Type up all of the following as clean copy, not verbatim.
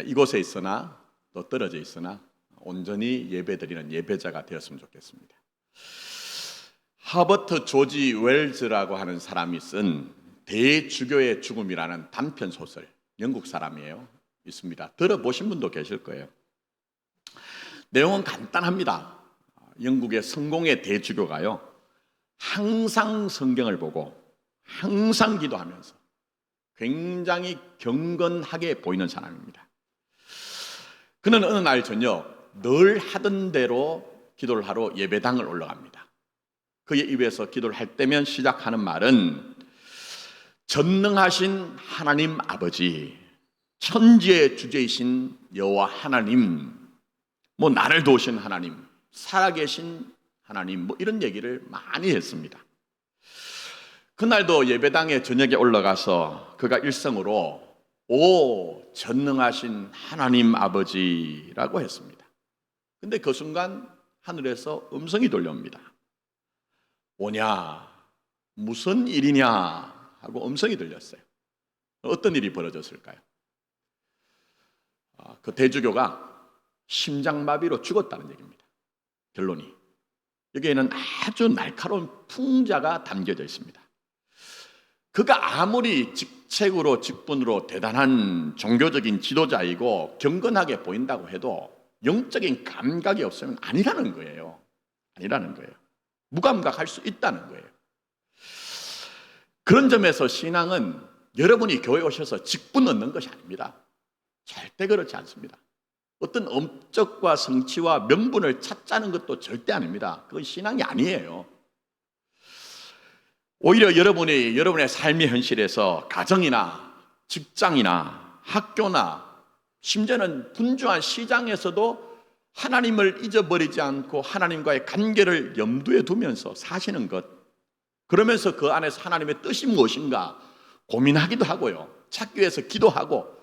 이곳에 있으나 또 떨어져 있으나 온전히 예배드리는 예배자가 되었으면 좋겠습니다. 하버트 조지 웰즈라고 하는 사람이 쓴 대주교의 죽음이라는 단편 소설, 영국 사람이에요. 있습니다. 들어보신 분도 계실 거예요. 내용은 간단합니다. 영국의 성공의 대주교가요, 항상 성경을 보고 항상 기도하면서 굉장히 경건하게 보이는 사람입니다. 그는 어느 날 저녁 늘 하던 대로 기도를 하러 예배당을 올라갑니다. 그의 입에서 기도를 할 때면 시작하는 말은 전능하신 하나님 아버지, 천지의 주제이신 여호와 하나님, 나를 도우신 하나님, 살아계신 하나님, 이런 얘기를 많이 했습니다. 그날도 예배당에 저녁에 올라가서 그가 일성으로 오 전능하신 하나님 아버지라고 했습니다. 근데 그 순간 하늘에서 음성이 들려옵니다. 뭐냐, 무슨 일이냐 하고 음성이 들렸어요. 어떤 일이 벌어졌을까요? 그 대주교가 심장마비로 죽었다는 얘기입니다. 결론이. 여기에는 아주 날카로운 풍자가 담겨져 있습니다. 그가 아무리 직책으로 직분으로 대단한 종교적인 지도자이고 경건하게 보인다고 해도 영적인 감각이 없으면 아니라는 거예요. 아니라는 거예요. 무감각할 수 있다는 거예요. 그런 점에서 신앙은 여러분이 교회 오셔서 직분 얻는 것이 아닙니다. 절대 그렇지 않습니다. 어떤 업적과 성취와 명분을 찾자는 것도 절대 아닙니다. 그건 신앙이 아니에요. 오히려 여러분의 삶의 현실에서 가정이나 직장이나 학교나 심지어는 분주한 시장에서도 하나님을 잊어버리지 않고 하나님과의 관계를 염두에 두면서 사시는 것, 그러면서 그 안에서 하나님의 뜻이 무엇인가 고민하기도 하고요, 찾기 위해서 기도하고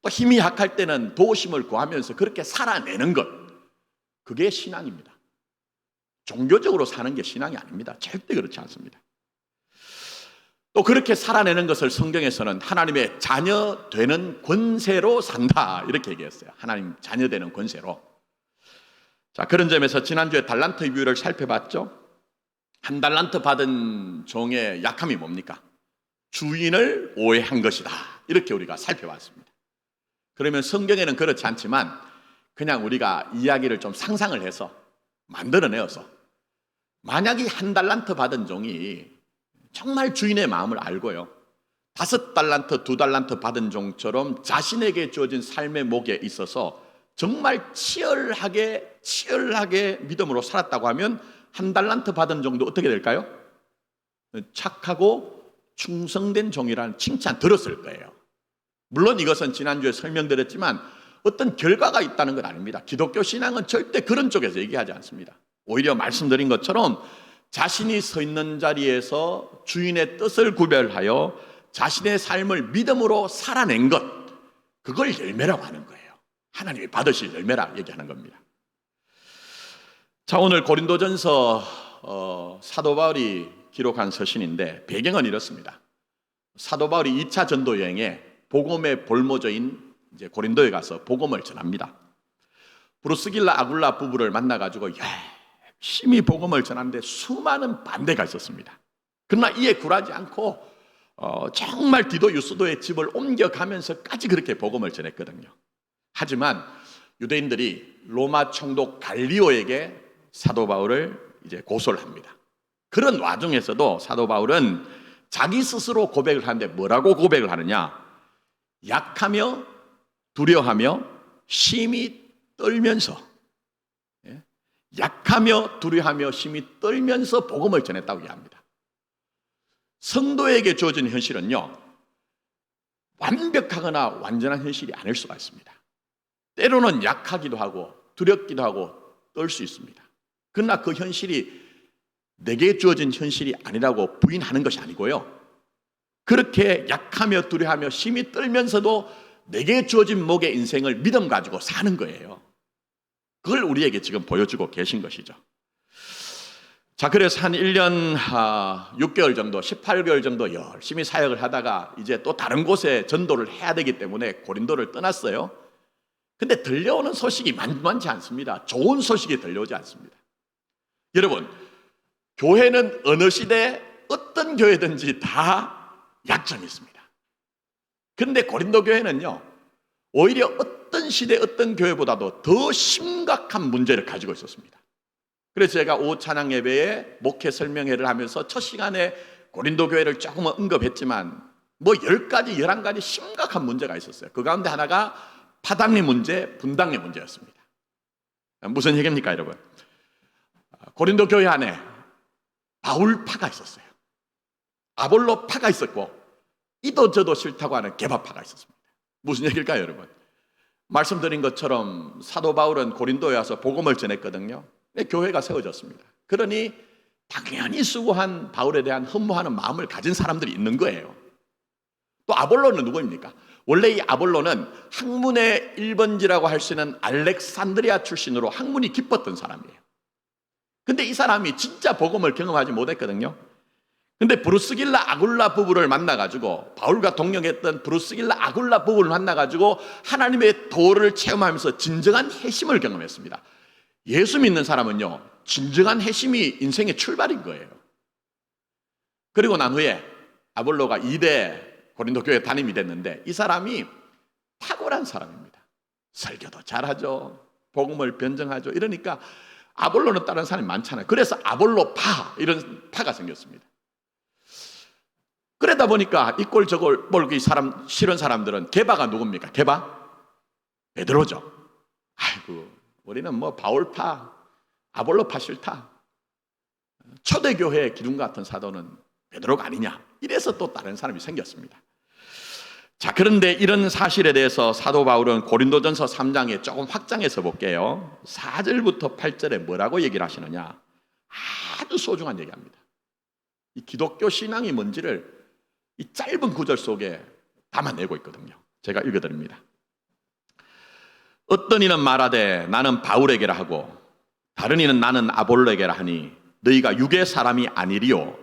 또 힘이 약할 때는 도우심을 구하면서 그렇게 살아내는 것, 그게 신앙입니다. 종교적으로 사는 게 신앙이 아닙니다. 절대 그렇지 않습니다. 또 그렇게 살아내는 것을 성경에서는 하나님의 자녀 되는 권세로 산다, 이렇게 얘기했어요. 하나님 자녀 되는 권세로. 자, 그런 점에서 지난주에 달란트 비유를 살펴봤죠. 한 달란트 받은 종의 약함이 뭡니까? 주인을 오해한 것이다, 이렇게 우리가 살펴봤습니다. 그러면 성경에는 그렇지 않지만 그냥 우리가 이야기를 좀 상상을 해서 만들어내어서, 만약에 한 달란트 받은 종이 정말 주인의 마음을 알고요, 5달란트, 2달란트 받은 종처럼 자신에게 주어진 삶의 목에 있어서 정말 치열하게 믿음으로 살았다고 하면 한 달란트 받은 종도 어떻게 될까요? 착하고 충성된 종이라는 칭찬 들었을 거예요. 물론 이것은 지난주에 설명드렸지만 어떤 결과가 있다는 건 아닙니다. 기독교 신앙은 절대 그런 쪽에서 얘기하지 않습니다. 오히려 말씀드린 것처럼 자신이 서 있는 자리에서 주인의 뜻을 구별하여 자신의 삶을 믿음으로 살아낸 것, 그걸 열매라고 하는 거예요. 하나님이 받으실 열매라 얘기하는 겁니다. 자, 오늘 고린도전서 사도 바울이 기록한 서신인데 배경은 이렇습니다. 사도 바울이 2차 전도 여행에 복음의 볼모저인 이제 고린도에 가서 복음을 전합니다. 브루스길라 아굴라 부부를 만나가지고 열심히 복음을 전하는데 수많은 반대가 있었습니다. 그러나 이에 굴하지 않고 정말 디도 유스도의 집을 옮겨가면서까지 그렇게 복음을 전했거든요. 하지만 유대인들이 로마 총독 갈리오에게 사도 바울을 이제 고소를 합니다. 그런 와중에서도 사도 바울은 자기 스스로 고백을 하는데 뭐라고 고백을 하느냐? 약하며 두려워하며 심히 떨면서, 약하며 두려워하며 심히 떨면서 복음을 전했다고 얘기합니다. 성도에게 주어진 현실은요, 완벽하거나 완전한 현실이 아닐 수가 있습니다. 때로는 약하기도 하고 두렵기도 하고 떨 수 있습니다. 그러나 그 현실이 내게 주어진 현실이 아니라고 부인하는 것이 아니고요, 그렇게 약하며 두려워하며 심히 떨면서도 내게 주어진 목의 인생을 믿음 가지고 사는 거예요. 그걸 우리에게 지금 보여주고 계신 것이죠. 자, 그래서 한 1년 6개월 정도, 18개월 정도 열심히 사역을 하다가 이제 또 다른 곳에 전도를 해야 되기 때문에 고린도를 떠났어요. 근데 들려오는 소식이 만만치 않습니다. 좋은 소식이 들려오지 않습니다. 여러분, 교회는 어느 시대 어떤 교회든지 다 약점이 있습니다. 그런데 고린도 교회는요, 오히려 어떤 시대 어떤 교회보다도 더 심각한 문제를 가지고 있었습니다. 그래서 제가 오후 찬양 예배에 목회 설명회를 하면서 첫 시간에 고린도 교회를 조금 언급했지만 뭐 10가지, 11가지 심각한 문제가 있었어요. 그 가운데 하나가 파당의 문제, 분당의 문제였습니다. 무슨 얘기입니까, 여러분? 고린도 교회 안에 바울파가 있었어요. 아볼로파가 있었고 이도 저도 싫다고 하는 개바파가 있었습니다. 무슨 얘기일까요, 여러분? 말씀드린 것처럼 사도 바울은 고린도에 와서 복음을 전했거든요. 교회가 세워졌습니다. 그러니 당연히 수고한 바울에 대한 흠모하는 마음을 가진 사람들이 있는 거예요. 또 아볼로는 누구입니까? 원래 이 아볼로는 학문의 1번지라고 할 수 있는 알렉산드리아 출신으로 학문이 깊었던 사람이에요. 근데 이 사람이 진짜 복음을 경험하지 못했거든요. 근데 브루스길라 아굴라 부부를 만나가지고, 바울과 동역했던 브루스길라 아굴라 부부를 만나가지고 하나님의 도를 체험하면서 진정한 회심을 경험했습니다. 예수 믿는 사람은요, 진정한 회심이 인생의 출발인 거예요. 그리고 난 후에 아볼로가 2대 고린도 교회 담임이 됐는데, 이 사람이 탁월한 사람입니다. 설교도 잘하죠, 복음을 변증하죠. 이러니까 아볼로는 다른 사람이 많잖아요. 그래서 아볼로파, 이런 파가 생겼습니다. 그러다 보니까 이 꼴 저 꼴 몰기 사람 싫은 사람들은, 게바가 누굽니까? 게바? 베드로죠. 아이고, 우리는 뭐 바울파, 아볼로파 싫다. 초대교회의 기둥 같은 사도는 베드로가 아니냐. 이래서 또 다른 사람이 생겼습니다. 자, 그런데 이런 사실에 대해서 사도 바울은 고린도전서 3장에 조금 확장해서 볼게요. 4절부터 8절에 뭐라고 얘기를 하시느냐. 아주 소중한 얘기합니다. 이 기독교 신앙이 뭔지를 이 짧은 구절 속에 담아내고 있거든요. 제가 읽어드립니다. 어떤 이는 말하되 나는 바울에게라 하고 다른 이는 나는 아볼로에게라 하니 너희가 육의 사람이 아니리요.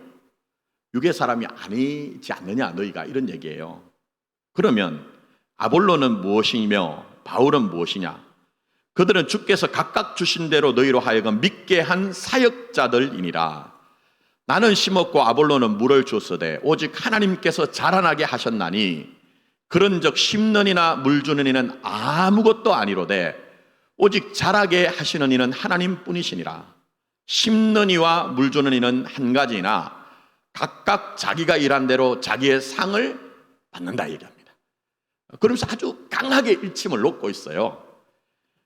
육의 사람이 아니지 않느냐 너희가, 이런 얘기예요. 그러면 아볼로는 무엇이며 바울은 무엇이냐? 그들은 주께서 각각 주신 대로 너희로 하여금 믿게 한 사역자들이니라. 나는 심었고 아볼로는 물을 주었으되 오직 하나님께서 자라나게 하셨나니 그런즉 심는 이나 물 주는 이는 아무것도 아니로되 오직 자라게 하시는 이는 하나님뿐이시니라. 심는 이와 물 주는 이는 한 가지이나 각각 자기가 일한 대로 자기의 상을 받는다 얘기합니다. 그러면서 아주 강하게 일침을 놓고 있어요.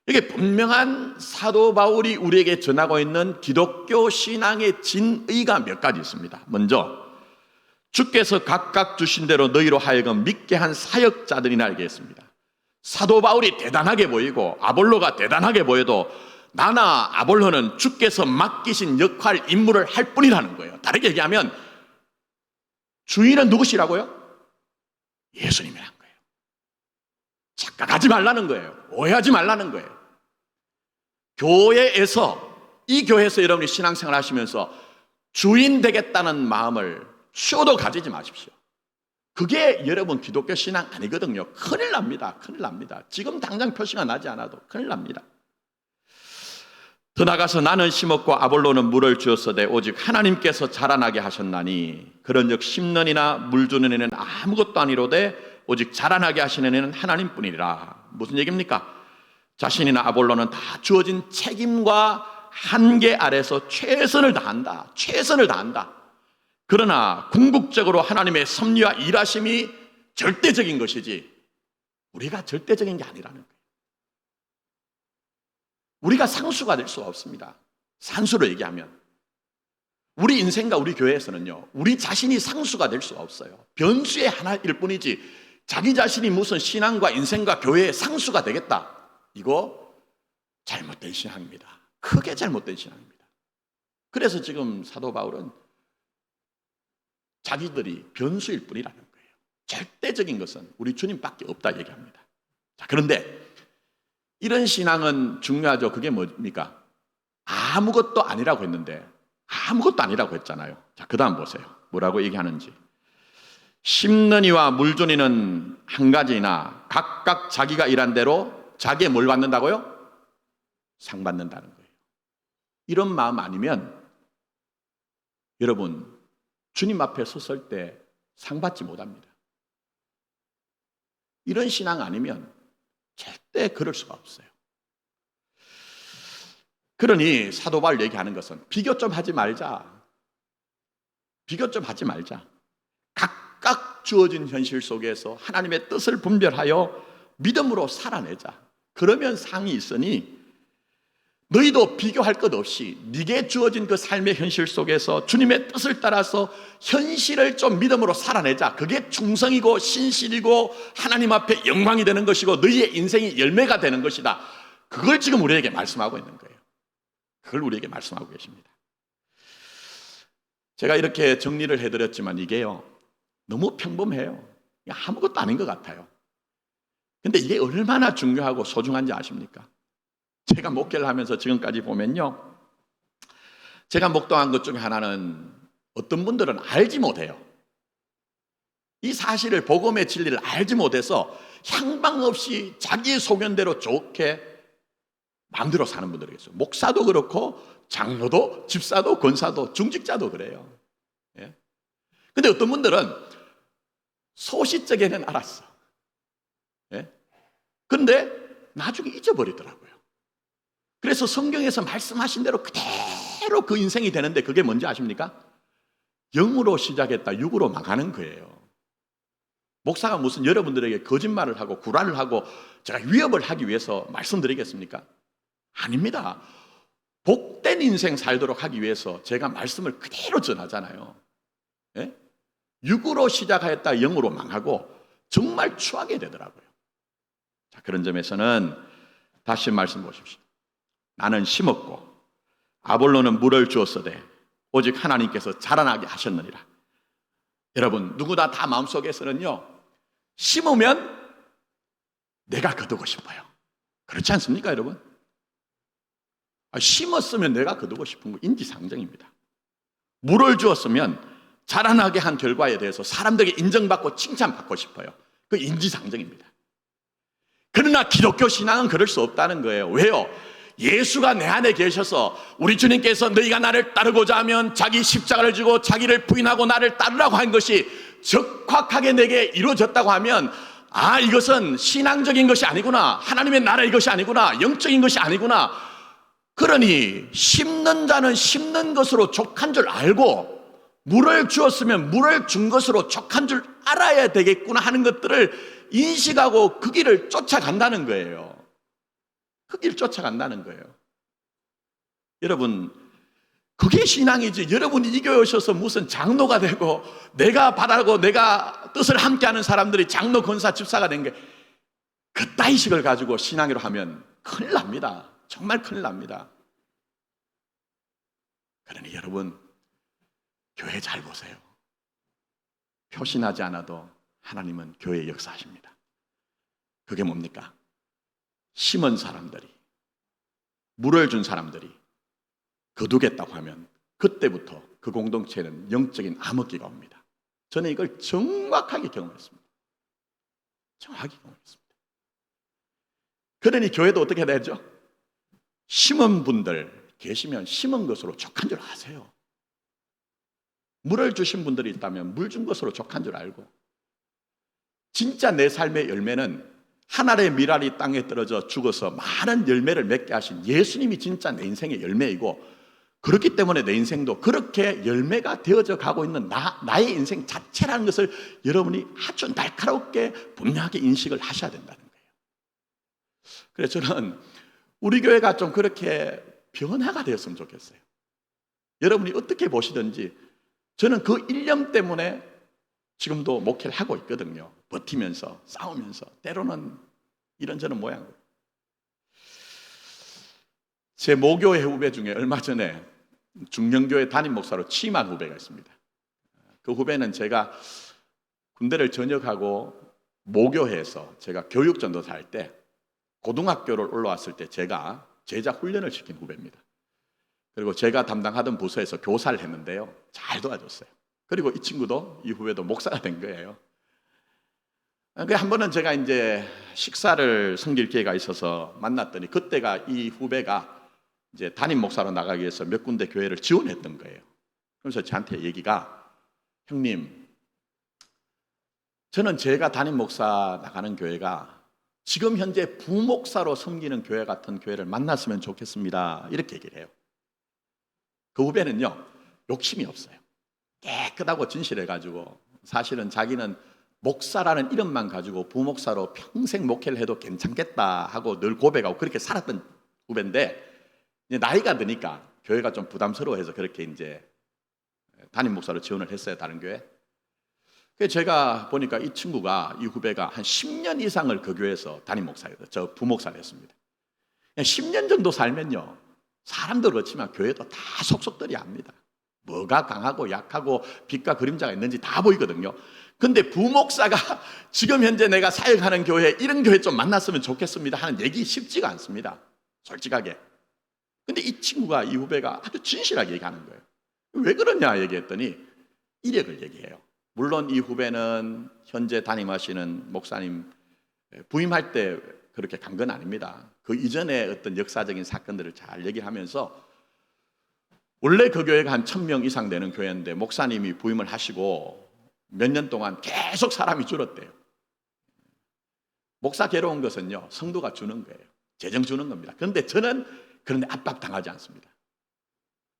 이게 분명한 사도 바울이 우리에게 전하고 있는 기독교 신앙의 진의가 몇 가지 있습니다. 먼저 주께서 각각 주신 대로 너희로 하여금 믿게 한 사역자들이나 알겠습니다. 사도 바울이 대단하게 보이고 아볼로가 대단하게 보여도 나나 아볼로는 주께서 맡기신 역할, 임무를 할 뿐이라는 거예요. 다르게 얘기하면 주인은 누구시라고요? 예수님이라는 거예요. 착각하지 말라는 거예요. 오해하지 말라는 거예요. 교회에서, 이 교회에서 여러분이 신앙생활 하시면서 주인 되겠다는 마음을 추호도 가지지 마십시오. 그게 여러분 기독교 신앙 아니거든요. 큰일 납니다. 큰일 납니다. 지금 당장 표시가 나지 않아도 큰일 납니다. 더 나가서 나는 심었고 아볼로는 물을 주었으되 오직 하나님께서 자라나게 하셨나니 그런즉 심는 이나 물 주는 이는 아무것도 아니로되 오직 자라나게 하시는 이는 하나님뿐이라. 무슨 얘기입니까? 자신이나 아볼로는 다 주어진 책임과 한계 아래서 최선을 다한다. 최선을 다한다. 그러나 궁극적으로 하나님의 섭리와 일하심이 절대적인 것이지 우리가 절대적인 게 아니라는 거예요. 우리가 상수가 될 수가 없습니다. 산수로 얘기하면 우리 인생과 우리 교회에서는요, 우리 자신이 상수가 될 수가 없어요. 변수의 하나일 뿐이지 자기 자신이 무슨 신앙과 인생과 교회의 상수가 되겠다, 이거 잘못된 신앙입니다. 크게 잘못된 신앙입니다. 그래서 지금 사도 바울은 자기들이 변수일 뿐이라는 거예요. 절대적인 것은 우리 주님밖에 없다 얘기합니다. 자, 그런데 이런 신앙은 중요하죠. 그게 뭡니까? 아무것도 아니라고 했는데 아무것도 아니라고 했잖아요. 자, 그 다음 보세요. 뭐라고 얘기하는지. 심는 이와 물 주는 이는 한 가지이나 각각 자기가 일한 대로 자기의 뭘 받는다고요? 상 받는다는 거예요. 이런 마음 아니면 여러분 주님 앞에 섰을 때 상 받지 못합니다. 이런 신앙 아니면 절대 그럴 수가 없어요. 그러니 사도 바울 얘기하는 것은 비교 좀 하지 말자. 비교 좀 하지 말자. 각각 주어진 현실 속에서 하나님의 뜻을 분별하여 믿음으로 살아내자. 그러면 상이 있으니 너희도 비교할 것 없이 네게 주어진 그 삶의 현실 속에서 주님의 뜻을 따라서 현실을 좀 믿음으로 살아내자. 그게 충성이고 신실이고 하나님 앞에 영광이 되는 것이고 너희의 인생이 열매가 되는 것이다. 그걸 지금 우리에게 말씀하고 있는 거예요. 그걸 우리에게 말씀하고 계십니다. 제가 이렇게 정리를 해드렸지만 이게요 너무 평범해요. 아무것도 아닌 것 같아요. 근데 이게 얼마나 중요하고 소중한지 아십니까? 제가 목회를 하면서 지금까지 보면요, 제가 목도한 것 중에 하나는 어떤 분들은 알지 못해요. 이 사실을, 복음의 진리를 알지 못해서 향방 없이 자기의 소견대로 좋게 마음대로 사는 분들이 있어요. 목사도 그렇고 장로도 집사도 권사도 중직자도 그래요. 예? 근데 어떤 분들은 소시적에는 알았어. 예? 근데 나중에 잊어버리더라고요. 그래서 성경에서 말씀하신 대로 그대로 그 인생이 되는데 그게 뭔지 아십니까? 영으로 시작했다 육으로 망하는 거예요. 목사가 무슨 여러분들에게 거짓말을 하고 구라를 하고 제가 위협을 하기 위해서 말씀드리겠습니까? 아닙니다. 복된 인생 살도록 하기 위해서 제가 말씀을 그대로 전하잖아요. 예? 육으로 시작하였다 영으로 망하고 정말 추하게 되더라고요. 자, 그런 점에서는 다시 말씀 보십시오. 나는 심었고 아볼로는 물을 주었으되 오직 하나님께서 자라나게 하셨느니라. 여러분 누구나 다 마음속에서는요 심으면 내가 거두고 싶어요. 그렇지 않습니까 여러분? 심었으면 내가 거두고 싶은 거 인지상정입니다. 물을 주었으면 자라나게 한 결과에 대해서 사람들에게 인정받고 칭찬받고 싶어요. 그 인지상정입니다. 그러나 기독교 신앙은 그럴 수 없다는 거예요. 왜요? 예수가 내 안에 계셔서 우리 주님께서 너희가 나를 따르고자 하면 자기 십자가를 지고 자기를 부인하고 나를 따르라고 한 것이 적확하게 내게 이루어졌다고 하면 이것은 신앙적인 것이 아니구나, 하나님의 나라의 것이 아니구나, 영적인 것이 아니구나. 그러니 심는 자는 심는 것으로 족한 줄 알고 물을 주었으면 물을 준 것으로 족한 줄 알아야 되겠구나 하는 것들을 인식하고 그 길을 쫓아간다는 거예요. 그 길 쫓아간다는 거예요. 여러분 그게 신앙이지. 여러분이 이 교회 오셔서 무슨 장로가 되고 내가 바라고 내가 뜻을 함께하는 사람들이 장로, 권사, 집사가 된 게 그따위식을 가지고 신앙으로 하면 큰일 납니다. 정말 큰일 납니다. 그러니 여러분 교회 잘 보세요. 표신하지 않아도 하나님은 교회에 역사하십니다. 그게 뭡니까? 심은 사람들이, 물을 준 사람들이 거두겠다고 하면 그때부터 그 공동체는 영적인 암흑기가 옵니다. 저는 이걸 정확하게 경험했습니다. 정확하게 경험했습니다. 그러니 교회도 어떻게 되죠? 심은 분들 계시면 심은 것으로 족한 줄 아세요. 물을 주신 분들이 있다면 물 준 것으로 족한 줄 알고, 진짜 내 삶의 열매는 하늘의 밀알이 땅에 떨어져 죽어서 많은 열매를 맺게 하신 예수님이 진짜 내 인생의 열매이고, 그렇기 때문에 내 인생도 그렇게 열매가 되어져 가고 있는 나의 인생 자체라는 것을 여러분이 아주 날카롭게 분명하게 인식을 하셔야 된다는 거예요. 그래서 저는 우리 교회가 좀 그렇게 변화가 되었으면 좋겠어요. 여러분이 어떻게 보시든지 저는 그 일념 때문에 지금도 목회를 하고 있거든요. 버티면서 싸우면서 때로는 이런저런 모양으로. 제 모교회 후배 중에 얼마 전에 중령교회 담임 목사로 취임한 후배가 있습니다. 그 후배는 제가 군대를 전역하고 모교회에서 제가 교육전도사 할 때 고등학교를 올라왔을 때 제가 제자 훈련을 시킨 후배입니다. 그리고 제가 담당하던 부서에서 교사를 했는데요, 잘 도와줬어요. 그리고 이 친구도, 이 후배도 목사가 된 거예요. 한 번은 제가 이제 식사를 섬길 기회가 있어서 만났더니 그때가 이 후배가 이제 담임 목사로 나가기 위해서 몇 군데 교회를 지원했던 거예요. 그래서 저한테 얘기가, 형님, 저는 제가 담임 목사 나가는 교회가 지금 현재 부목사로 섬기는 교회 같은 교회를 만났으면 좋겠습니다. 이렇게 얘기를 해요. 그 후배는요, 욕심이 없어요. 깨끗하고 진실해가지고 사실은 자기는 목사라는 이름만 가지고 부목사로 평생 목회를 해도 괜찮겠다 하고 늘 고백하고 그렇게 살았던 후배인데, 이제 나이가 드니까 교회가 좀 부담스러워해서 그렇게 이제 담임 목사로 지원을 했어요, 다른 교회. 그래서 제가 보니까 이 친구가, 이 후배가 한 10년 이상을 그 교회에서 담임 목사예요. 저 부목사를 했습니다. 10년 정도 살면요, 사람도 그렇지만 교회도 다 속속들이 압니다. 뭐가 강하고 약하고 빛과 그림자가 있는지 다 보이거든요. 근데 부목사가 지금 현재 내가 사역하는 교회, 이런 교회 좀 만났으면 좋겠습니다 하는 얘기 쉽지가 않습니다, 솔직하게. 근데 이 친구가, 이 후배가 아주 진실하게 얘기하는 거예요. 왜 그러냐 얘기했더니 이력을 얘기해요. 물론 이 후배는 현재 담임하시는 목사님 부임할 때 그렇게 간 건 아닙니다. 그 이전에 어떤 역사적인 사건들을 잘 얘기하면서, 원래 그 교회가 한 1000명 이상 되는 교회인데 목사님이 부임을 하시고 몇 년 동안 계속 사람이 줄었대요. 목사 괴로운 것은요, 성도가 주는 거예요. 재정 주는 겁니다. 그런데 저는 그런데 압박당하지 않습니다.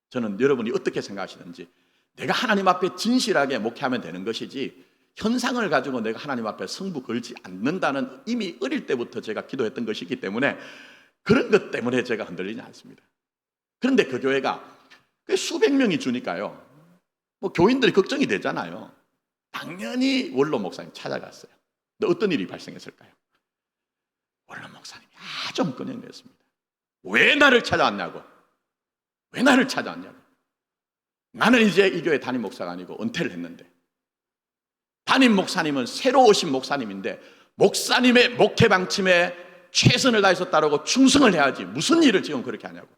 저는 여러분이 어떻게 생각하시는지, 내가 하나님 앞에 진실하게 목회하면 되는 것이지 현상을 가지고 내가 하나님 앞에 승부 걸지 않는다는, 이미 어릴 때부터 제가 기도했던 것이기 때문에 그런 것 때문에 제가 흔들리지 않습니다. 그런데 그 교회가 수백 명이 주니까요, 뭐 교인들이 걱정이 되잖아요. 당연히 원로 목사님 찾아갔어요. 근데 어떤 일이 발생했을까요? 원로 목사님이 아주 엉뚱하게 냈습니다. 왜 나를 찾아왔냐고. 왜 나를 찾아왔냐고. 나는 이제 이 교회 담임 목사가 아니고 은퇴를 했는데, 담임 목사님은 새로 오신 목사님인데 목사님의 목회 방침에 최선을 다해서 따르고 충성을 해야지 무슨 일을 지금 그렇게 하냐고.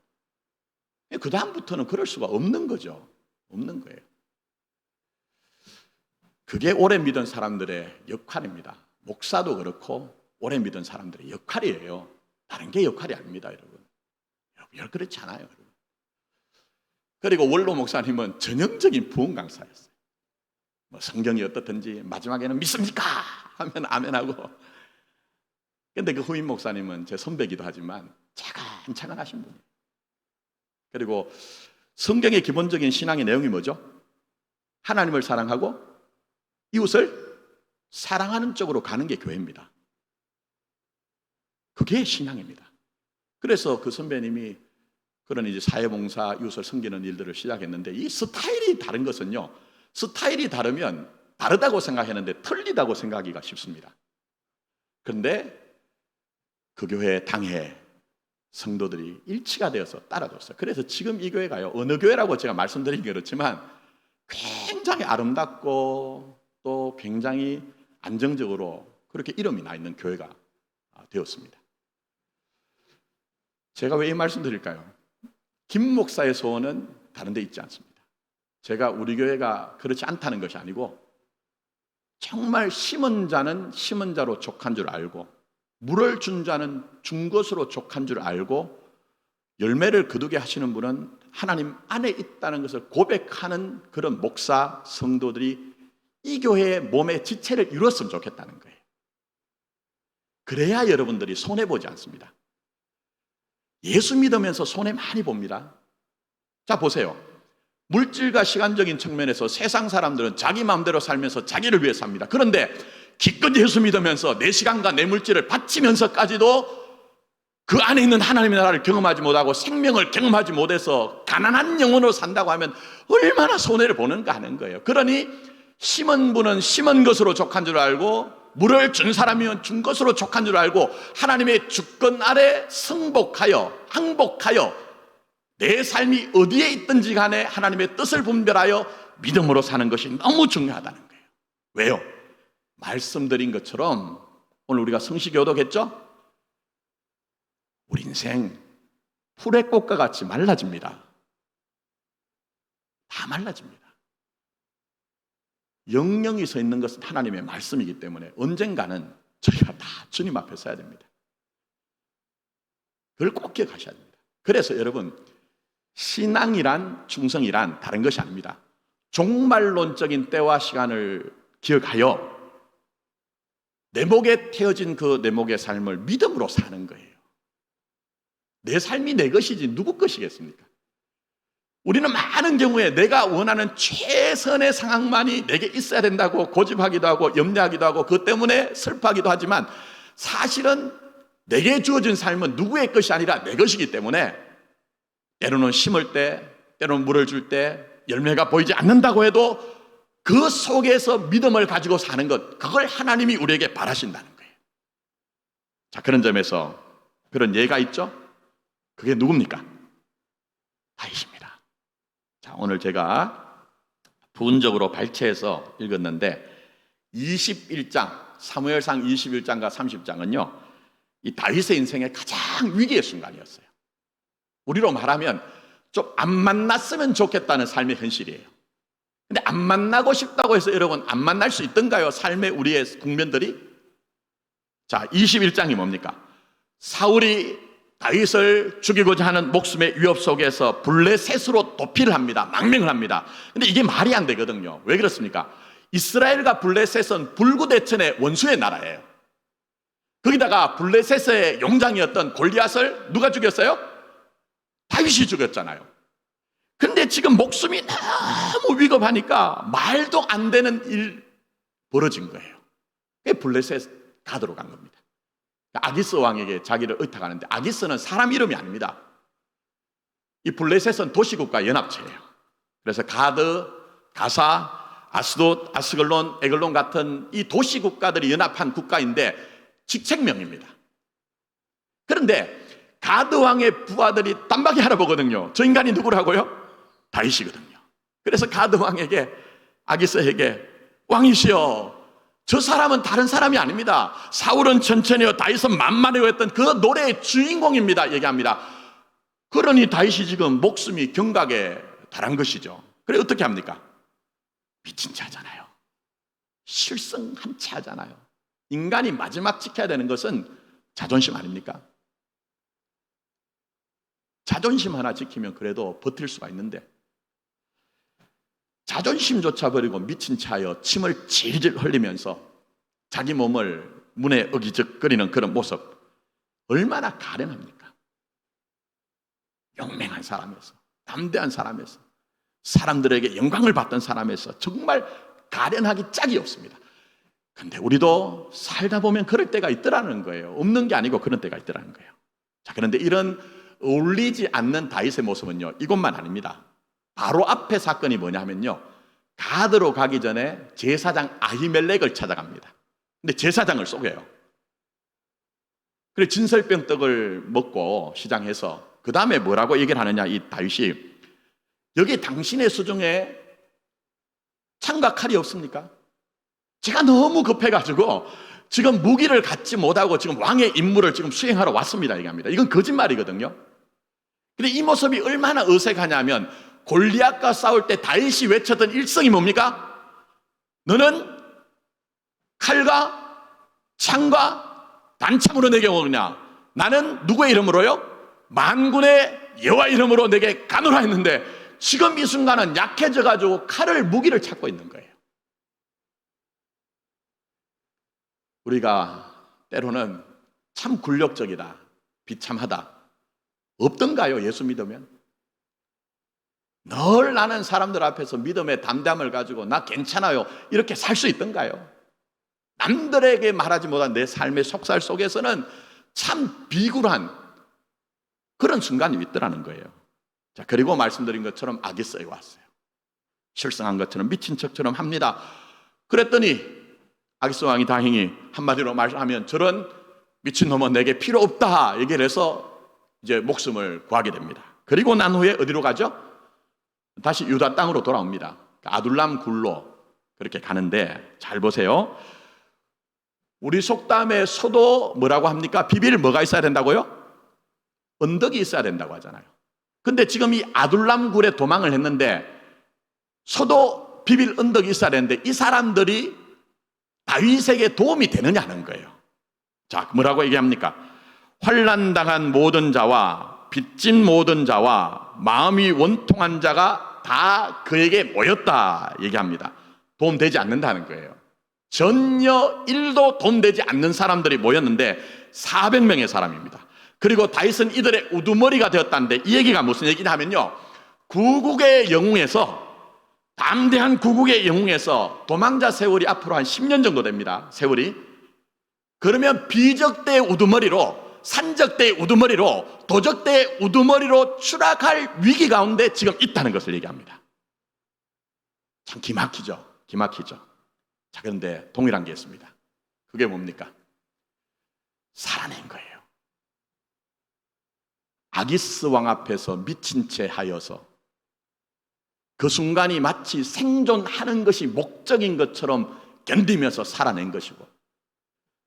그 다음부터는 그럴 수가 없는 거죠. 없는 거예요. 그게 오래 믿은 사람들의 역할입니다. 목사도 그렇고 오래 믿은 사람들의 역할이에요. 다른 게 역할이 아닙니다, 여러분. 그렇지 않아요, 여러분. 그리고 원로 목사님은 전형적인 부흥 강사였어요. 뭐 성경이 어떻든지 마지막에는 믿습니까? 하면 아멘하고. 근데 그 후임 목사님은 제 선배기도 하지만 차근차근하신 분이에요. 그리고 성경의 기본적인 신앙의 내용이 뭐죠? 하나님을 사랑하고 이웃을 사랑하는 쪽으로 가는 게 교회입니다. 그게 신앙입니다. 그래서 그 선배님이 그런 이제 사회봉사, 이웃을 섬기는 일들을 시작했는데, 이 스타일이 다른 것은요, 스타일이 다르면 다르다고 생각했는데 틀리다고 생각하기가 쉽습니다. 그런데 그 교회 당회 성도들이 일치가 되어서 따라줬어요. 그래서 지금 이 교회가요, 어느 교회라고 제가 말씀드리긴 그렇지만 굉장히 아름답고 또 굉장히 안정적으로 그렇게 이름이 나 있는 교회가 되었습니다. 제가 왜 이 말씀 드릴까요? 김 목사의 소원은 다른 데 있지 않습니다. 제가 우리 교회가 그렇지 않다는 것이 아니고, 정말 심은 자는 심은 자로 족한 줄 알고 물을 준 자는 준 것으로 족한 줄 알고 열매를 거두게 하시는 분은 하나님 안에 있다는 것을 고백하는 그런 목사, 성도들이 이 교회의 몸의 지체를 이루었으면 좋겠다는 거예요. 그래야 여러분들이 손해보지 않습니다. 예수 믿으면서 손해 많이 봅니다. 자, 보세요. 물질과 시간적인 측면에서 세상 사람들은 자기 마음대로 살면서 자기를 위해 삽니다. 그런데 기껏 예수 믿으면서 내 시간과 내 물질을 바치면서까지도 그 안에 있는 하나님의 나라를 경험하지 못하고 생명을 경험하지 못해서 가난한 영혼으로 산다고 하면 얼마나 손해를 보는가 하는 거예요. 그러니 심은 분은 심은 것으로 족한 줄 알고 물을 준 사람이면 준 것으로 족한 줄 알고 하나님의 주권 아래 승복하여 항복하여 내 삶이 어디에 있든지 간에 하나님의 뜻을 분별하여 믿음으로 사는 것이 너무 중요하다는 거예요. 왜요? 말씀드린 것처럼 오늘 우리가 성시교독했죠? 우리 인생 풀의 꽃과 같이 말라집니다. 다 말라집니다. 영영이 서 있는 것은 하나님의 말씀이기 때문에 언젠가는 저희가 다 주님 앞에 서야 됩니다. 그걸 꼭 기억하셔야 됩니다. 그래서 여러분, 신앙이란, 충성이란 다른 것이 아닙니다. 종말론적인 때와 시간을 기억하여 내 목에 태어진 그 내 목의 삶을 믿음으로 사는 거예요. 내 삶이 내 것이지 누구 것이겠습니까? 우리는 많은 경우에 내가 원하는 최선의 상황만이 내게 있어야 된다고 고집하기도 하고 염려하기도 하고 그것 때문에 슬퍼하기도 하지만 사실은 내게 주어진 삶은 누구의 것이 아니라 내 것이기 때문에 때로는 심을 때, 때로는 물을 줄 때 열매가 보이지 않는다고 해도 그 속에서 믿음을 가지고 사는 것, 그걸 하나님이 우리에게 바라신다는 거예요. 자, 그런 점에서 그런 예가 있죠? 그게 누굽니까? 다윗입니다. 자, 오늘 제가 부분적으로 발췌해서 읽었는데 21장, 사무엘상 21장과 30장은요 이 다윗의 인생의 가장 위기의 순간이었어요. 우리로 말하면 좀 안 만났으면 좋겠다는 삶의 현실이에요. 근데 안 만나고 싶다고 해서 여러분 안 만날 수 있던가요? 삶의 우리의 국면들이? 자, 21장이 뭡니까? 사울이 다윗을 죽이고자 하는 목숨의 위협 속에서 블레셋으로 도피를 합니다. 망명을 합니다. 근데 이게 말이 안 되거든요. 왜 그렇습니까? 이스라엘과 블레셋은 불구대천의 원수의 나라예요. 거기다가 블레셋의 용장이었던 골리앗을 누가 죽였어요? 다윗이 죽였잖아요. 근데 지금 목숨이 너무 위급하니까 말도 안 되는 일 벌어진 거예요. 그게 블레셋 가드로 간 겁니다. 아기스 왕에게 자기를 의탁하는데 아기스는 사람 이름이 아닙니다. 이 블레셋은 도시국가 연합체예요. 그래서 가드, 가사, 아스돗, 아스글론, 에글론 같은 이 도시국가들이 연합한 국가인데 직책명입니다. 그런데 가드 왕의 부하들이 딴박이 하나 보거든요. 저 인간이 누구라고요? 다윗이거든요. 그래서 가드 왕에게, 아기스에게 왕이시여, 저 사람은 다른 사람이 아닙니다. 사울은 천천히요, 다윗은 만만해요 했던 그 노래의 주인공입니다. 얘기합니다. 그러니 다윗이 지금 목숨이 경각에 달한 것이죠. 그래 어떻게 합니까? 미친 채 하잖아요. 실성한 채 하잖아요. 인간이 마지막 지켜야 되는 것은 자존심 아닙니까? 자존심 하나 지키면 그래도 버틸 수가 있는데 자존심조차 버리고 미친 채 하여 침을 질질 흘리면서 자기 몸을 문에 어기적거리는 그런 모습, 얼마나 가련합니까? 용맹한 사람에서, 담대한 사람에서, 사람들에게 영광을 받던 사람에서 정말 가련하기 짝이 없습니다. 근데 우리도 살다 보면 그럴 때가 있더라는 거예요. 없는 게 아니고 그런 때가 있더라는 거예요. 자, 그런데 이런 어울리지 않는 다윗의 모습은요, 이것만 아닙니다. 바로 앞에 사건이 뭐냐면요, 가드로 가기 전에 제사장 아히멜렉을 찾아갑니다. 근데 제사장을 속여요. 그래 진설병 떡을 먹고 시장에서 그 다음에 뭐라고 얘기를 하느냐, 이 다윗이 여기 당신의 수중에 창과 칼이 없습니까? 제가 너무 급해가지고 지금 무기를 갖지 못하고 지금 왕의 임무를 지금 수행하러 왔습니다 얘기합니다. 이건 거짓말이거든요. 근데 이 모습이 얼마나 어색하냐면 골리앗과 싸울 때 다윗이 외쳤던 일성이 뭡니까? 너는 칼과 창과 단창으로 내게 오느냐? 나는 누구의 이름으로요? 만군의 여호와 이름으로 내게 가노라 했는데 지금 이 순간은 약해져가지고 칼을, 무기를 찾고 있는 거예요. 우리가 때로는 참 굴욕적이다, 비참하다, 없던가요? 예수 믿으면? 늘 나는 사람들 앞에서 믿음의 담대함을 가지고 나 괜찮아요 이렇게 살 수 있던가요? 남들에게 말하지 못한 내 삶의 속살 속에서는 참 비굴한 그런 순간이 있더라는 거예요. 자, 그리고 말씀드린 것처럼 아기스에 왔어요. 실성한 것처럼 미친 척처럼 합니다. 그랬더니 아기스 왕이 다행히 한마디로 말하면 저런 미친놈은 내게 필요 없다 얘기를 해서 이제 목숨을 구하게 됩니다. 그리고 난 후에 어디로 가죠? 다시 유다 땅으로 돌아옵니다. 아둘람 굴로 그렇게 가는데 잘 보세요. 우리 속담에 소도 뭐라고 합니까? 비빌 뭐가 있어야 된다고요? 언덕이 있어야 된다고 하잖아요. 근데 지금 이 아둘람 굴에 도망을 했는데 소도 비빌 언덕이 있어야 되는데 이 사람들이 다윗에게 도움이 되느냐는 거예요. 자, 뭐라고 얘기합니까? 환난당한 모든 자와 빚진 모든 자와 마음이 원통한 자가 다 그에게 모였다 얘기합니다. 도움되지 않는다는 거예요. 전혀 1도 도움되지 않는 사람들이 모였는데 400명의 사람입니다. 그리고 다윗은 이들의 우두머리가 되었다는데 이 얘기가 무슨 얘기냐 하면요, 구국의 영웅에서, 담대한 구국의 영웅에서 도망자 세월이 앞으로 한 10년 정도 됩니다. 세월이. 그러면 비적대의 우두머리로, 산적대의 우두머리로, 도적대의 우두머리로 추락할 위기 가운데 지금 있다는 것을 얘기합니다. 참 기막히죠. 기막히죠. 자, 그런데 동일한 게 있습니다. 그게 뭡니까? 살아낸 거예요. 아기스 왕 앞에서 미친 채 하여서 그 순간이 마치 생존하는 것이 목적인 것처럼 견디면서 살아낸 것이고,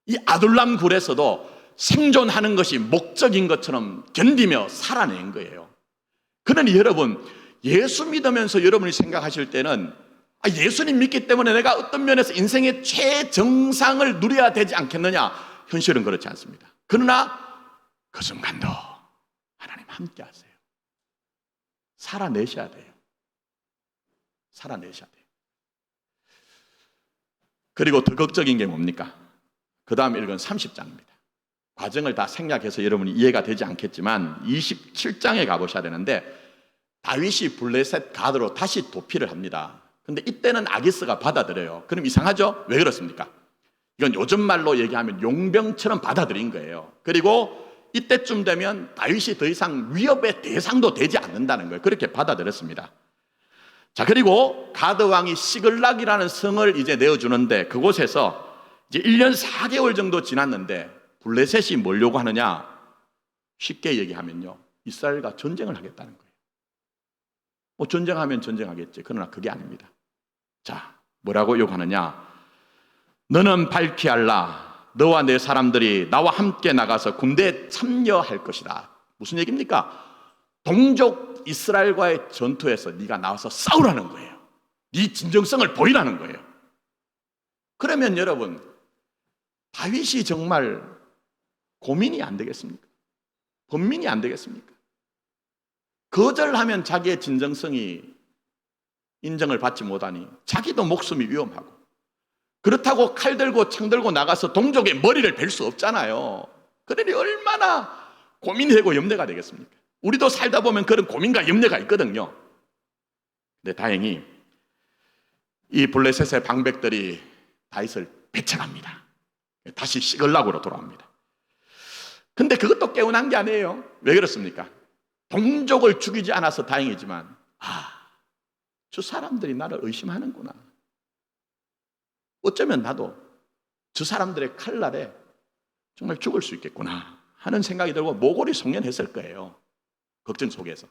이 아둘람 굴에서도 생존하는 것이 목적인 것처럼 견디며 살아낸 거예요. 그러니 여러분, 예수 믿으면서 여러분이 생각하실 때는 예수님 믿기 때문에 내가 어떤 면에서 인생의 최정상을 누려야 되지 않겠느냐? 현실은 그렇지 않습니다. 그러나 그 순간도 하나님 함께 하세요. 살아내셔야 돼요. 살아내셔야 돼요. 그리고 더 극적인 게 뭡니까? 그 다음 읽은 30장입니다. 과정을 다 생략해서 여러분이 이해가 되지 않겠지만 27장에 가보셔야 되는데, 다윗이 블레셋 가드로 다시 도피를 합니다. 근데 이때는 아기스가 받아들여요. 그럼 이상하죠? 왜 그렇습니까? 이건 요즘 말로 얘기하면 용병처럼 받아들인 거예요. 그리고 이때쯤 되면 다윗이 더 이상 위협의 대상도 되지 않는다는 거예요. 그렇게 받아들였습니다. 자, 그리고 가드 왕이 시글락이라는 성을 이제 내어주는데, 그곳에서 이제 1년 4개월 정도 지났는데 블레셋이 뭐려고 하느냐? 쉽게 얘기하면요, 이스라엘과 전쟁을 하겠다는 거예요. 뭐 전쟁하면 전쟁하겠지. 그러나 그게 아닙니다. 자, 뭐라고 요구하느냐? 너는 밝히 알라. 너와 내 사람들이 나와 함께 나가서 군대에 참여할 것이다. 무슨 얘기입니까? 동족 이스라엘과의 전투에서 네가 나와서 싸우라는 거예요. 네 진정성을 보이라는 거예요. 그러면 여러분, 다윗이 정말 고민이 안 되겠습니까? 번민이 안 되겠습니까? 거절하면 자기의 진정성이 인정을 받지 못하니 자기도 목숨이 위험하고, 그렇다고 칼 들고 창 들고 나가서 동족의 머리를 벨 수 없잖아요. 그러니 얼마나 고민되고 염려가 되겠습니까? 우리도 살다 보면 그런 고민과 염려가 있거든요. 근데 다행히 이 블레셋의 방백들이 다윗을 배척합니다. 다시 시글락으로 돌아옵니다. 근데 그것도 깨어난 게 아니에요. 왜 그렇습니까? 동족을 죽이지 않아서 다행이지만, 저 사람들이 나를 의심하는구나. 어쩌면 나도 저 사람들의 칼날에 정말 죽을 수 있겠구나 하는 생각이 들고 모골이 송연했을 거예요. 걱정 속에서.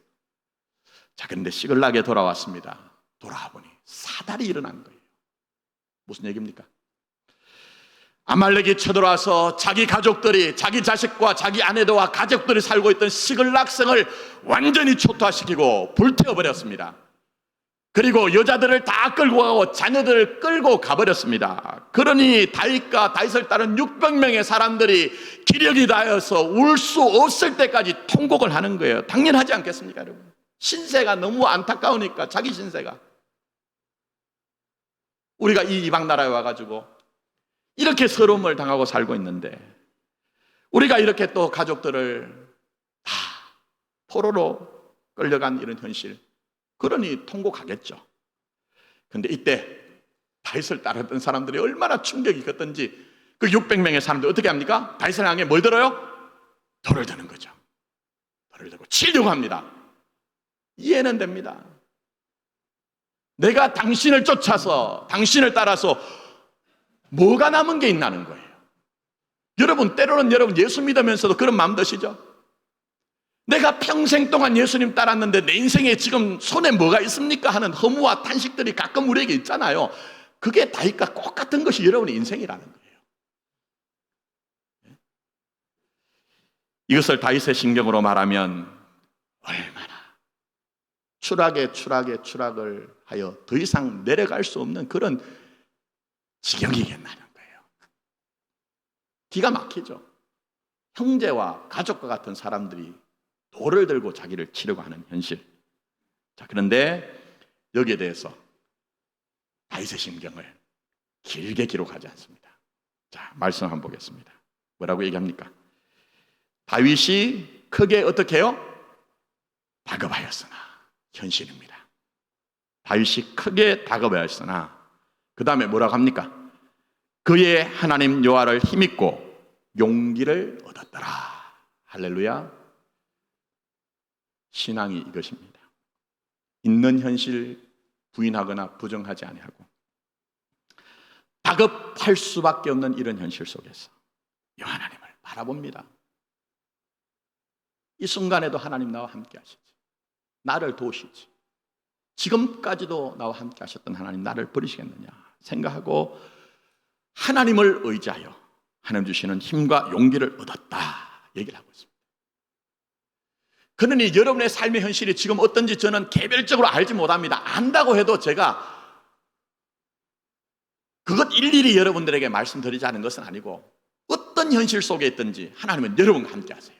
자, 그런데 시글락에 돌아왔습니다. 돌아와 보니 사달이 일어난 거예요. 무슨 얘기입니까? 아말렉이 쳐들어와서 자기 가족들이, 자기 자식과 자기 아내들과 가족들이 살고 있던 시글락성을 완전히 초토화시키고 불태워버렸습니다. 그리고 여자들을 다 끌고 가고 자녀들을 끌고 가버렸습니다. 그러니 다윗과 다윗을 따른 600명의 사람들이 기력이 다해서 울 수 없을 때까지 통곡을 하는 거예요. 당연하지 않겠습니까, 여러분? 신세가 너무 안타까우니까, 자기 신세가. 우리가 이 이방 나라에 와가지고 이렇게 서러움을 당하고 살고 있는데, 우리가 이렇게 또 가족들을 다 포로로 끌려간 이런 현실, 그러니 통곡하겠죠. 근데 이때 다윗을 따르던 사람들이 얼마나 충격이 컸던지, 그 600명의 사람들 어떻게 합니까? 다윗을 향해 뭘 들어요? 돌을 드는 거죠. 돌을 들고 치려고 합니다. 이해는 됩니다. 내가 당신을 쫓아서, 당신을 따라서 뭐가 남은 게 있나는 거예요. 여러분, 때로는 여러분 예수 믿으면서도 그런 마음 드시죠? 내가 평생 동안 예수님 따랐는데 내 인생에 지금 손에 뭐가 있습니까? 하는 허무와 탄식들이 가끔 우리에게 있잖아요. 그게 다윗과 똑같은 것이 여러분의 인생이라는 거예요. 이것을 다윗의 신경으로 말하면 얼마나 추락을 하여 더 이상 내려갈 수 없는 그런 지경이겠다는 거예요. 기가 막히죠. 형제와 가족과 같은 사람들이 돌을 들고 자기를 치려고 하는 현실. 자, 그런데 여기에 대해서 다윗의 심경을 길게 기록하지 않습니다. 자, 말씀 한번 보겠습니다. 뭐라고 얘기합니까? 다윗이 크게 어떻게 해요? 다급하였으나, 현실입니다. 다윗이 크게 다급하였으나, 그 다음에 뭐라고 합니까? 그의 하나님 여호와를 힘입고 용기를 얻었더라. 할렐루야. 신앙이 이것입니다. 있는 현실 부인하거나 부정하지 아니하고 다급할 수밖에 없는 이런 현실 속에서 여호와 하나님을 바라봅니다. 이 순간에도 하나님 나와 함께 하시지, 나를 도우시지, 지금까지도 나와 함께 하셨던 하나님 나를 버리시겠느냐 생각하고 하나님을 의지하여 하나님 주시는 힘과 용기를 얻었다 얘기를 하고 있습니다. 그러니 여러분의 삶의 현실이 지금 어떤지 저는 개별적으로 알지 못합니다. 안다고 해도 제가 그것 일일이 여러분들에게 말씀드리지 않은 것은 아니고, 어떤 현실 속에 있든지 하나님은 여러분과 함께 하세요.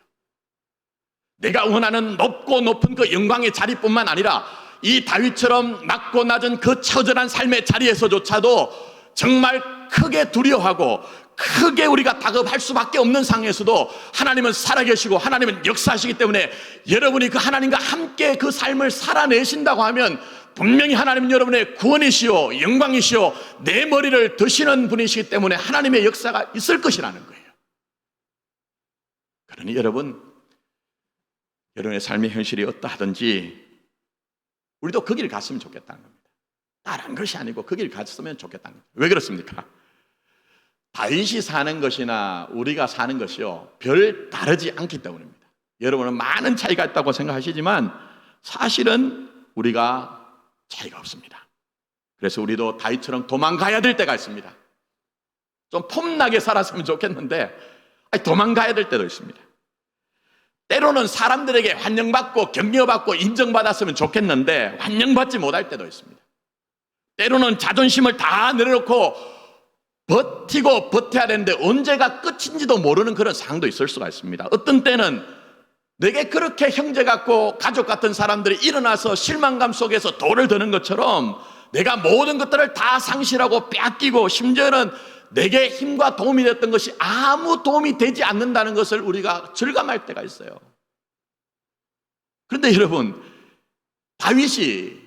내가 원하는 높고 높은 그 영광의 자리뿐만 아니라 이 다윗처럼 낮고 낮은 그 처절한 삶의 자리에서조차도 정말 크게 두려워하고 크게 우리가 다급할 수밖에 없는 상황에서도 하나님은 살아계시고 하나님은 역사하시기 때문에 여러분이 그 하나님과 함께 그 삶을 살아내신다고 하면 분명히 하나님은 여러분의 구원이시오 영광이시오 내 머리를 드시는 분이시기 때문에 하나님의 역사가 있을 것이라는 거예요. 그러니 여러분의 삶의 현실이 어떠하든지 우리도 그 길 갔으면 좋겠다는 겁니다. 다른 것이 아니고 그 길 갔으면 좋겠다는 거예요. 왜 그렇습니까? 다윗이 사는 것이나 우리가 사는 것이요 별 다르지 않기 때문입니다. 여러분은 많은 차이가 있다고 생각하시지만 사실은 우리가 차이가 없습니다. 그래서 우리도 다윗처럼 도망가야 될 때가 있습니다. 좀 폼나게 살았으면 좋겠는데 도망가야 될 때도 있습니다. 때로는 사람들에게 환영받고 격려받고 인정받았으면 좋겠는데 환영받지 못할 때도 있습니다. 때로는 자존심을 다 내려놓고 버티고 버텨야 되는데 언제가 끝인지도 모르는 그런 상황도 있을 수가 있습니다. 어떤 때는 내게 그렇게 형제 같고 가족 같은 사람들이 일어나서 실망감 속에서 돌을 드는 것처럼 내가 모든 것들을 다 상실하고 빼앗기고 심지어는 내게 힘과 도움이 됐던 것이 아무 도움이 되지 않는다는 것을 우리가 절감할 때가 있어요. 그런데 여러분, 다윗이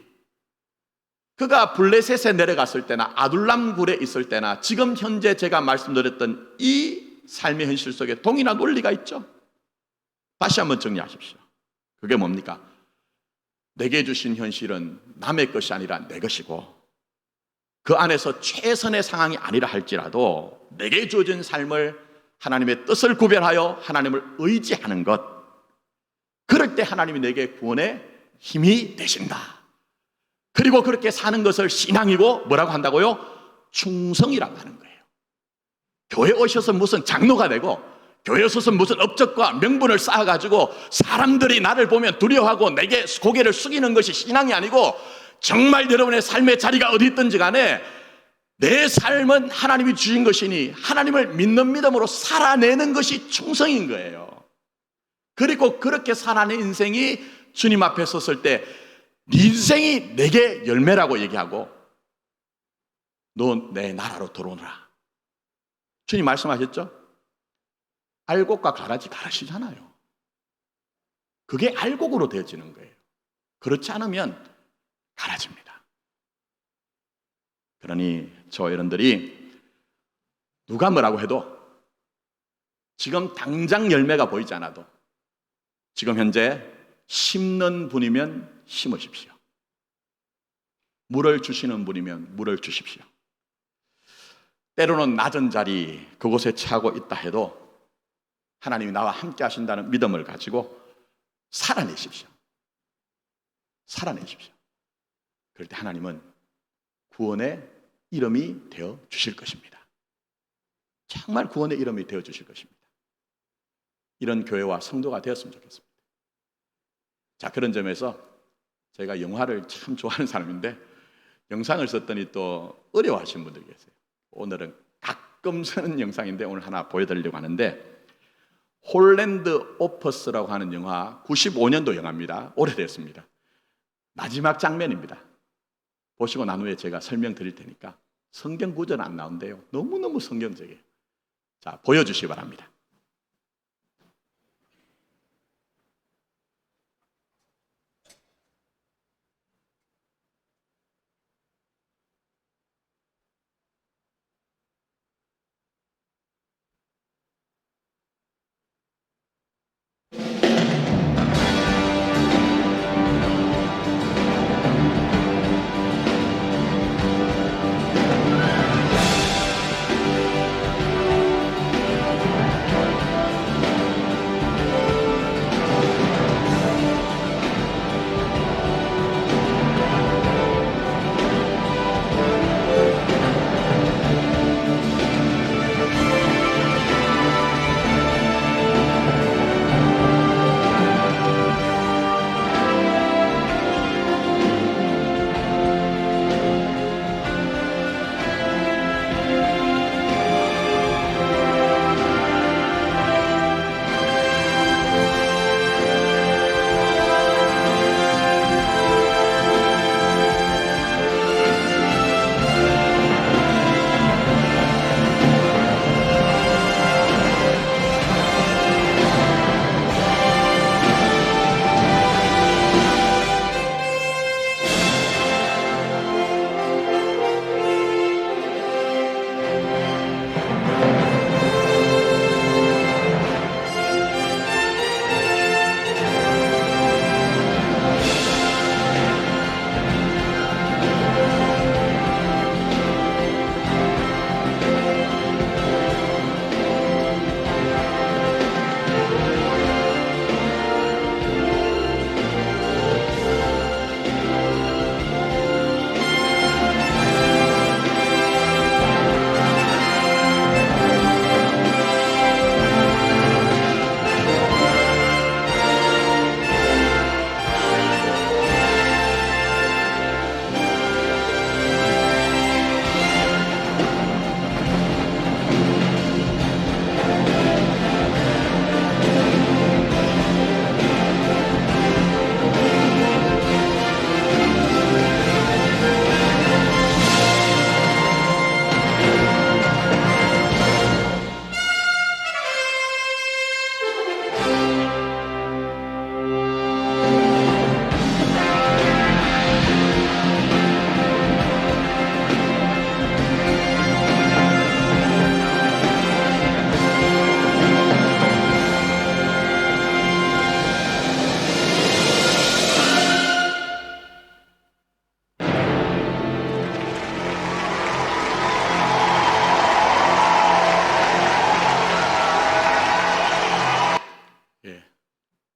그가 블레셋에 내려갔을 때나 아둘람 굴에 있을 때나 지금 현재 제가 말씀드렸던 이 삶의 현실 속에 동이나 논리가 있죠. 다시 한번 정리하십시오. 그게 뭡니까? 내게 주신 현실은 남의 것이 아니라 내 것이고 그 안에서 최선의 상황이 아니라 할지라도 내게 주어진 삶을 하나님의 뜻을 구별하여 하나님을 의지하는 것, 그럴 때 하나님이 내게 구원의 힘이 되신다. 그리고 그렇게 사는 것을 신앙이고 뭐라고 한다고요? 충성이라고 하는 거예요. 교회 오셔서 무슨 장로가 되고 교회 오셔서 무슨 업적과 명분을 쌓아가지고 사람들이 나를 보면 두려워하고 내게 고개를 숙이는 것이 신앙이 아니고 정말 여러분의 삶의 자리가 어디 있든지 간에 내 삶은 하나님이 주신 것이니 하나님을 믿는 믿음으로 살아내는 것이 충성인 거예요. 그리고 그렇게 살아낸 인생이 주님 앞에 섰을 때 네 인생이 내게 열매라고 얘기하고 너 내 나라로 들어오너라. 주님 말씀하셨죠? 알곡과 가라지 가르치잖아요. 그게 알곡으로 되어지는 거예요. 그렇지 않으면 가라집니다. 그러니 저 여러분들이 누가 뭐라고 해도 지금 당장 열매가 보이지 않아도 지금 현재 심는 분이면 심으십시오. 물을 주시는 분이면 물을 주십시오. 때로는 낮은 자리 그곳에 처하고 있다 해도 하나님이 나와 함께 하신다는 믿음을 가지고 살아내십시오. 살아내십시오. 그럴 때 하나님은 구원의 이름이 되어 주실 것입니다. 정말 구원의 이름이 되어 주실 것입니다. 이런 교회와 성도가 되었으면 좋겠습니다. 자, 그런 점에서 제가 영화를 참 좋아하는 사람인데 영상을 썼더니 또 어려워하시는 분들이 계세요. 오늘은 가끔 쓰는 영상인데 오늘 하나 보여드리려고 하는데, 홀랜드 오퍼스라고 하는 영화, 95년도 영화입니다. 오래됐습니다. 마지막 장면입니다. 보시고 난 후에 제가 설명드릴 테니까. 성경 구절은 안 나온대요. 너무너무 성경적이에요. 자, 보여주시기 바랍니다.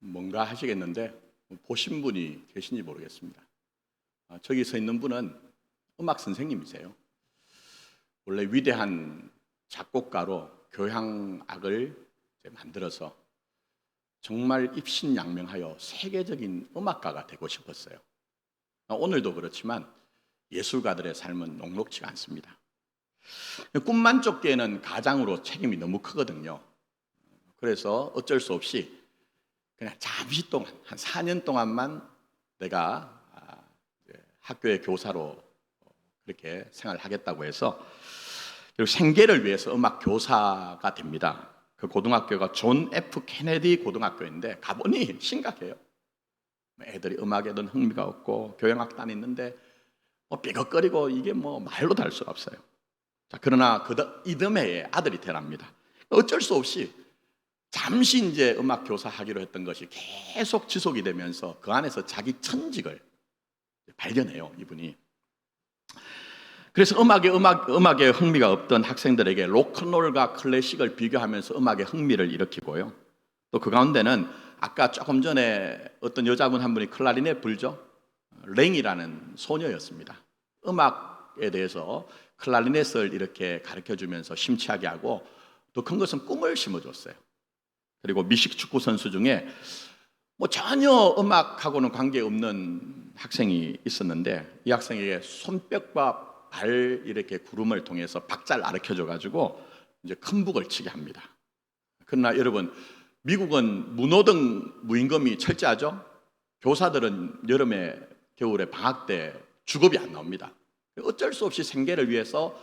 뭔가 하시겠는데 보신 분이 계신지 모르겠습니다. 저기 서 있는 분은 음악 선생님이세요. 원래 위대한 작곡가로 교향악을 만들어서 정말 입신양명하여 세계적인 음악가가 되고 싶었어요. 오늘도 그렇지만 예술가들의 삶은 녹록지가 않습니다. 꿈만 쫓기에는 가장으로 책임이 너무 크거든요. 그래서 어쩔 수 없이 그냥 잠시 동안, 한 4년 동안만 내가 학교의 교사로 그렇게 생활하겠다고 해서 그리고 생계를 위해서 음악 교사가 됩니다. 그 고등학교가 존 F 케네디 고등학교인데 가보니 심각해요. 애들이 음악에는 흥미가 없고 교향악단 있는데 삐걱거리고 이게 말로 달 수가 없어요. 자, 그러나 이듬해에 아들이 태어납니다. 어쩔 수 없이 잠시 이제 음악 교사 하기로 했던 것이 계속 지속이 되면서 그 안에서 자기 천직을 발견해요, 이분이. 그래서 음악에 흥미가 없던 학생들에게 로큰롤과 클래식을 비교하면서 음악에 흥미를 일으키고요. 또 그 가운데는 아까 조금 전에 어떤 여자분 한 분이 클라리넷 불죠? 랭이라는 소녀였습니다. 음악에 대해서 클라리넷을 이렇게 가르쳐주면서 심취하게 하고 또 큰 것은 꿈을 심어줬어요. 그리고 미식 축구 선수 중에 뭐 전혀 음악하고는 관계없는 학생이 있었는데 이 학생에게 손뼉과 발 이렇게 구름을 통해서 박자를 가르쳐줘 가지고 이제 큰 북을 치게 합니다. 그러나 여러분, 미국은 무노등 무임금이 철저하죠. 교사들은 여름에 겨울에 방학 때 주급이 안 나옵니다. 어쩔 수 없이 생계를 위해서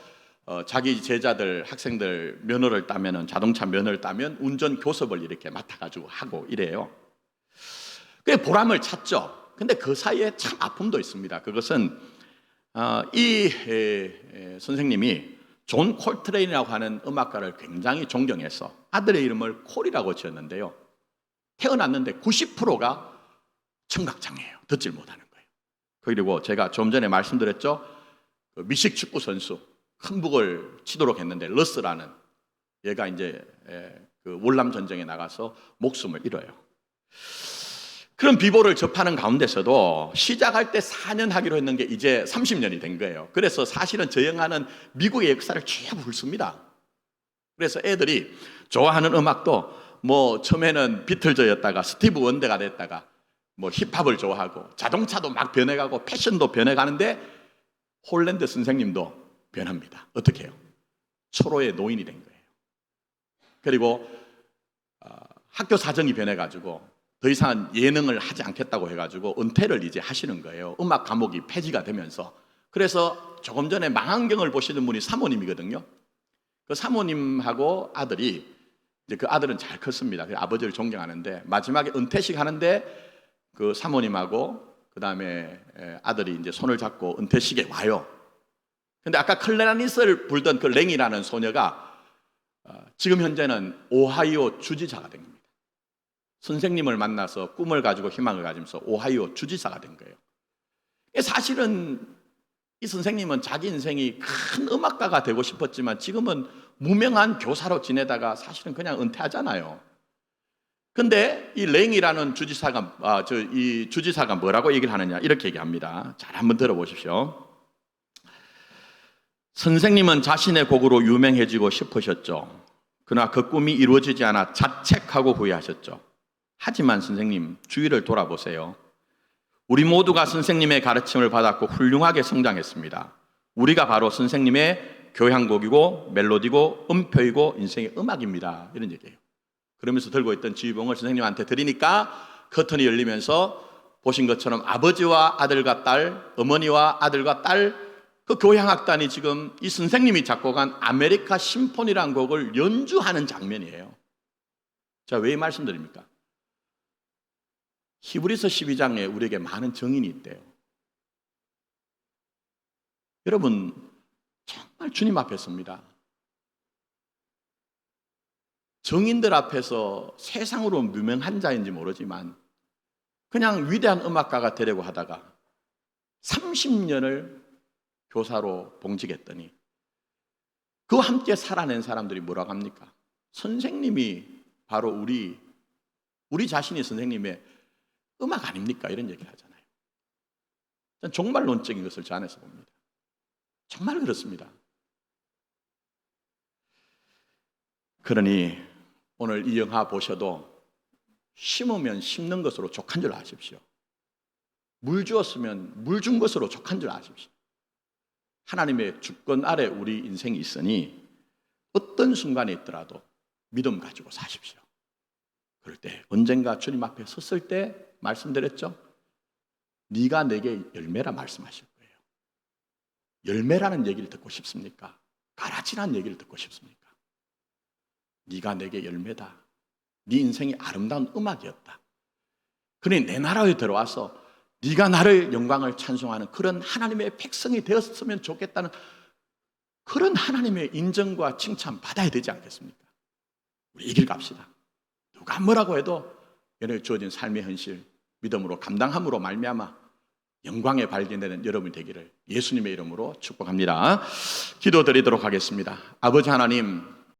자기 제자들 학생들 면허를 따면은, 자동차 면허를 따면 운전 교습을 이렇게 맡아가지고 하고 이래요. 그래 보람을 찾죠. 근데 그 사이에 참 아픔도 있습니다. 그것은 이 선생님이 존 콜트레인이라고 하는 음악가를 굉장히 존경해서 아들의 이름을 콜이라고 지었는데요. 태어났는데 90%가 청각장애예요. 듣질 못하는 거예요. 그리고 제가 좀 전에 말씀드렸죠. 그 미식 축구 선수 큰 북을 치도록 했는데 러스라는 얘가 이제 그 월남 전쟁에 나가서 목숨을 잃어요. 그런 비보를 접하는 가운데서도 시작할 때 4년 하기로 했는 게 이제 30년이 된 거예요. 그래서 사실은 저행하는 미국의 역사를 쭉 훑습니다. 그래서 애들이 좋아하는 음악도 뭐 처음에는 비틀즈였다가 스티브 원더가 됐다가 뭐 힙합을 좋아하고 자동차도 막 변해가고 패션도 변해가는데 홀랜드 선생님도 변합니다. 어떻게 해요? 초로의 노인이 된 거예요. 그리고 학교 사정이 변해가지고 더 이상 예능을 하지 않겠다고 해가지고 은퇴를 이제 하시는 거예요. 음악 과목이 폐지가 되면서. 그래서 조금 전에 망원경을 보시는 분이 사모님이거든요. 그 사모님하고 아들이 이제 그 아들은 잘 컸습니다. 아버지를 존경하는데 마지막에 은퇴식 하는데 그 사모님하고 그 다음에 아들이 이제 손을 잡고 은퇴식에 와요. 근데 아까 클래리넷을 불던 그 랭이라는 소녀가 지금 현재는 오하이오 주지사가 된 겁니다. 선생님을 만나서 꿈을 가지고 희망을 가지면서 오하이오 주지사가 된 거예요. 사실은 이 선생님은 자기 인생이 큰 음악가가 되고 싶었지만 지금은 무명한 교사로 지내다가 사실은 그냥 은퇴하잖아요. 근데 이 랭이라는 주지사가 이 주지사가 뭐라고 얘기를 하느냐 이렇게 얘기합니다. 잘 한번 들어보십시오. 선생님은 자신의 곡으로 유명해지고 싶으셨죠. 그러나 그 꿈이 이루어지지 않아 자책하고 후회하셨죠. 하지만 선생님, 주위를 돌아보세요. 우리 모두가 선생님의 가르침을 받았고 훌륭하게 성장했습니다. 우리가 바로 선생님의 교향곡이고 멜로디고 음표이고 인생의 음악입니다. 이런 얘기예요. 그러면서 들고 있던 지휘봉을 선생님한테 드리니까 커튼이 열리면서 보신 것처럼 아버지와 아들과 딸, 어머니와 아들과 딸, 그 교향악단이 지금 이 선생님이 작곡한 아메리카 심포니라는 곡을 연주하는 장면이에요. 자, 왜 이 말씀드립니까? 히브리서 12장에 우리에게 많은 정인이 있대요. 여러분, 정말 주님 앞에 섭니다. 정인들 앞에서 세상으로 유명한 자인지 모르지만 그냥 위대한 음악가가 되려고 하다가 30년을 교사로 봉직했더니 그와 함께 살아낸 사람들이 뭐라고 합니까? 선생님이 바로 우리 자신이 선생님의 음악 아닙니까? 이런 얘기를 하잖아요. 저는 종말론적인 것을 저 안에서 봅니다. 정말 그렇습니다. 그러니 오늘 이 영화 보셔도 심으면 심는 것으로 족한 줄 아십시오. 물 주었으면 물 준 것으로 족한 줄 아십시오. 하나님의 주권 아래 우리 인생이 있으니 어떤 순간에 있더라도 믿음 가지고 사십시오. 그럴 때 언젠가 주님 앞에 섰을 때 말씀드렸죠. 네가 내게 열매라 말씀하실 거예요. 열매라는 얘기를 듣고 싶습니까? 가라지라는 얘기를 듣고 싶습니까? 네가 내게 열매다. 네 인생이 아름다운 음악이었다. 그러니 내 나라에 들어와서 네가 나를 영광을 찬송하는 그런 하나님의 백성이 되었으면 좋겠다는 그런 하나님의 인정과 칭찬 받아야 되지 않겠습니까? 우리 이 길 갑시다. 누가 뭐라고 해도 여러분에게 주어진 삶의 현실 믿음으로 감당함으로 말미암아 영광에 발견되는 여러분이 되기를 예수님의 이름으로 축복합니다. 기도드리도록 하겠습니다. 아버지 하나님,